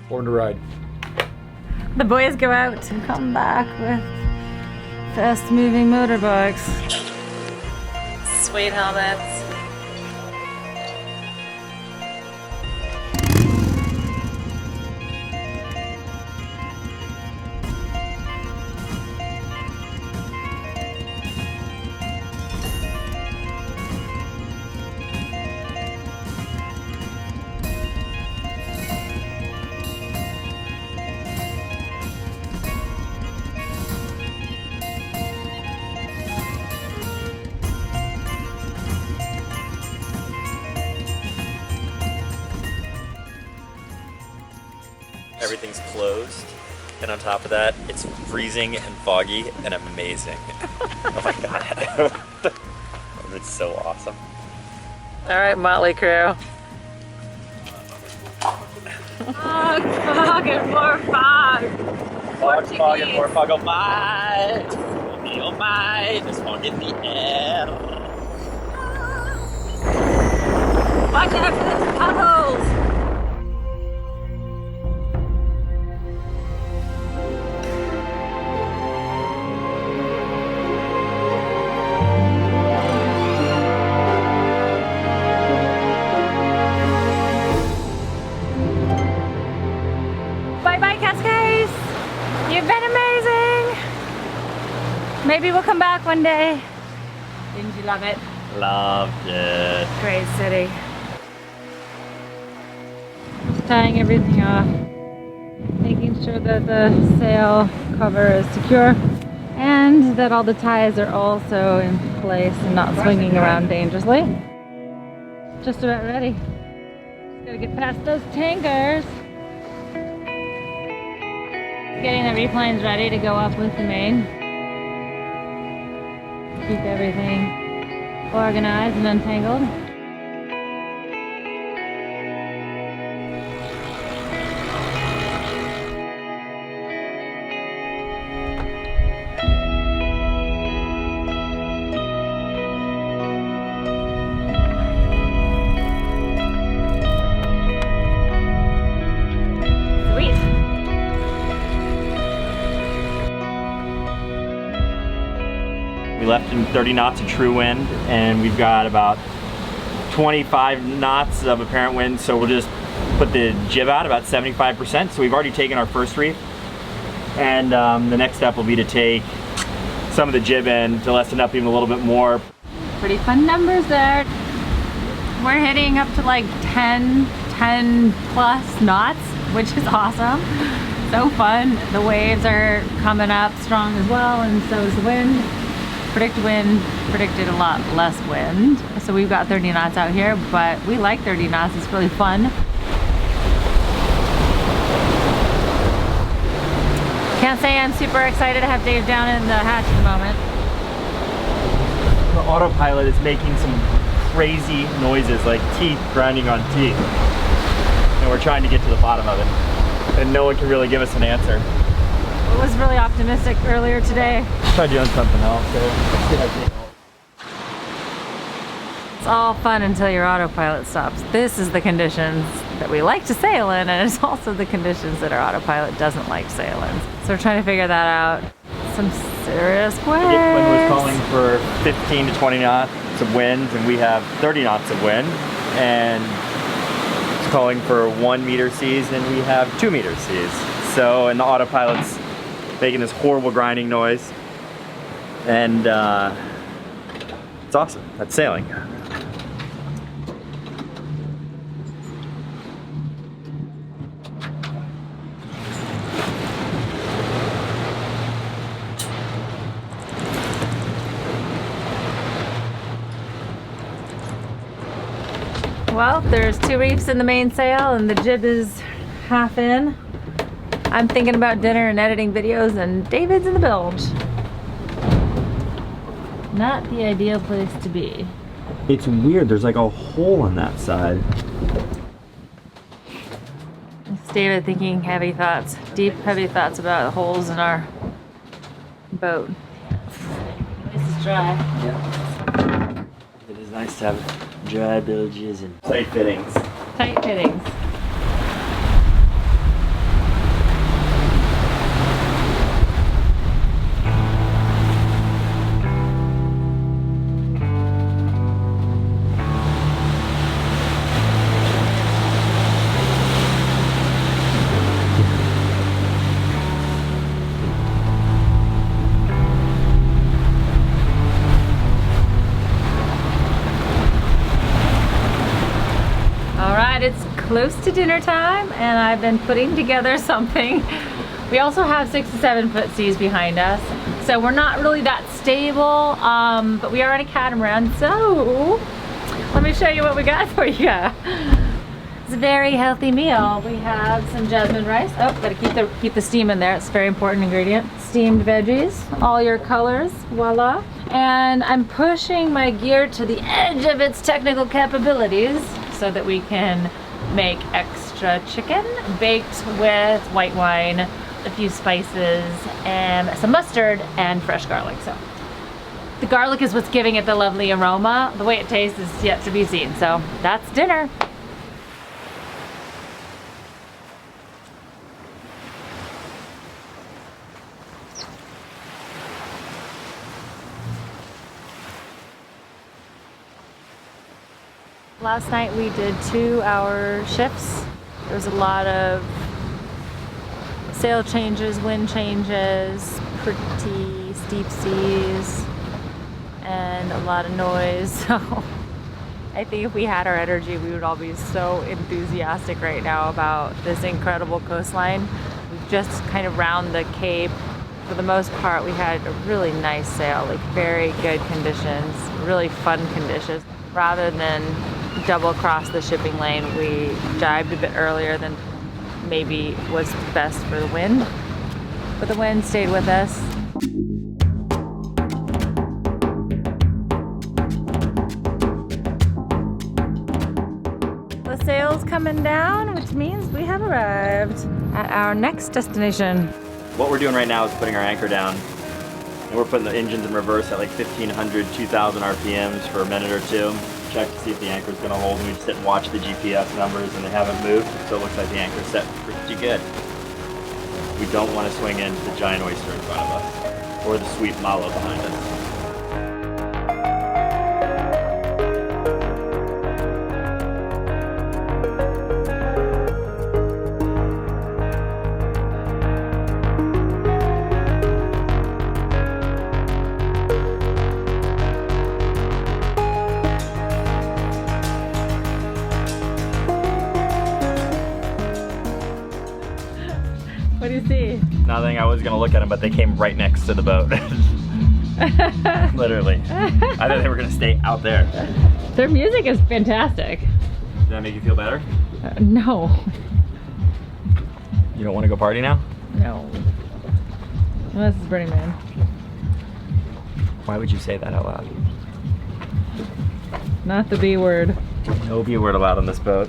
Born to ride. The boys go out and come back with fast-moving motorbikes. Sweet helmets. Everything's closed, and on top of that, it's freezing and foggy and amazing. Oh my god. It's so awesome. Alright, Motley Crew. Fog and more fog. Fog and more fog. Oh my! Oh my! There's fog in the air. Watch out for the potholes! Bye-bye, Cascais! You've been amazing! Maybe we'll come back one day. Didn't you love it? Loved it. Great city. Just tying everything off. Making sure that the sail cover is secure and that all the ties are also in place and not swinging around dangerously. Just about ready. Just gotta get past those tankers. Getting the replanes ready to go up with the main. Keep everything organized and untangled. We left in 30 knots of true wind, and we've got about 25 knots of apparent wind, so we'll just put the jib out about 75%. So we've already taken our first reef, and the next step will be to take some of the jib in to lessen up even a little bit more. Pretty fun numbers there. We're hitting up to like 10 plus knots, which is awesome. So fun. The waves are coming up strong as well, and so is the wind. Predicted a lot less wind. So we've got 30 knots out here, but we like 30 knots. It's really fun. Can't say I'm super excited to have Dave down in the hatch at the moment. The autopilot is making some crazy noises, like teeth grinding on teeth. And we're trying to get to the bottom of it. And no one can really give us an answer. It was really optimistic earlier today. Try doing something else. It's all fun until your autopilot stops. This is the conditions that we like to sail in, and it's also the conditions that our autopilot doesn't like to sail in. So we're trying to figure that out. Some serious waves. Wind was calling for 15 to 20 knots of wind, and we have 30 knots of wind. And it's calling for 1 meter seas, and we have 2 meter seas. So, and the autopilot's making this horrible grinding noise, and it's awesome. That's sailing. Well, there's 2 reefs in the mainsail and the jib is half in. I'm thinking about dinner and editing videos, and David's in the bilge. Not the ideal place to be. It's weird, there's like a hole on that side. It's David thinking heavy thoughts, deep heavy thoughts about the holes in our boat. This is dry. Yeah. It is nice to have dry bilges and tight fittings. Tight fittings. but it's close to dinner time and I've been putting together something. We also have 6 to 7 foot seas behind us, so we're not really that stable, but we are on a catamaran, so let me show you what we got for you. It's a very healthy meal. We have some jasmine rice. Oh, gotta keep the steam in there. It's a very important ingredient. Steamed veggies, all your colors, voila. And I'm pushing my gear to the edge of its technical capabilities so that we can make extra chicken baked with white wine, a few spices, and some mustard and fresh garlic. So the garlic is what's giving it the lovely aroma. The way it tastes is yet to be seen. So that's dinner. Last night we did 2-hour shifts. There was a lot of sail changes, wind changes, pretty steep seas, and a lot of noise. So I think if we had our energy, we would all be so enthusiastic right now about this incredible coastline. We've just kind of round the Cape. For the most part, we had a really nice sail, like very good conditions, really fun conditions. Rather than double cross the shipping lane, we jibed a bit earlier than maybe was best for the wind, but the wind stayed with us. The sail's coming down, which means we have arrived at our next destination. What we're doing right now is putting our anchor down, and we're putting the engines in reverse at like 1500, 2000 RPMs for a minute or two. Check to see if the anchor's gonna hold, and we just sit and watch the GPS numbers and they haven't moved, so it looks like the anchor's set pretty good. We don't want to swing into the giant oyster in front of us, or the sweet mallow behind us. What do you see? Nothing. I was gonna look at them, but they came right next to the boat. Literally. I thought they were gonna stay out there. Their music is fantastic. Does that make you feel better? No. You don't want to go party now? No. Well, this is Burning Man. Why would you say that out loud? Not the B word. No B word allowed on this boat.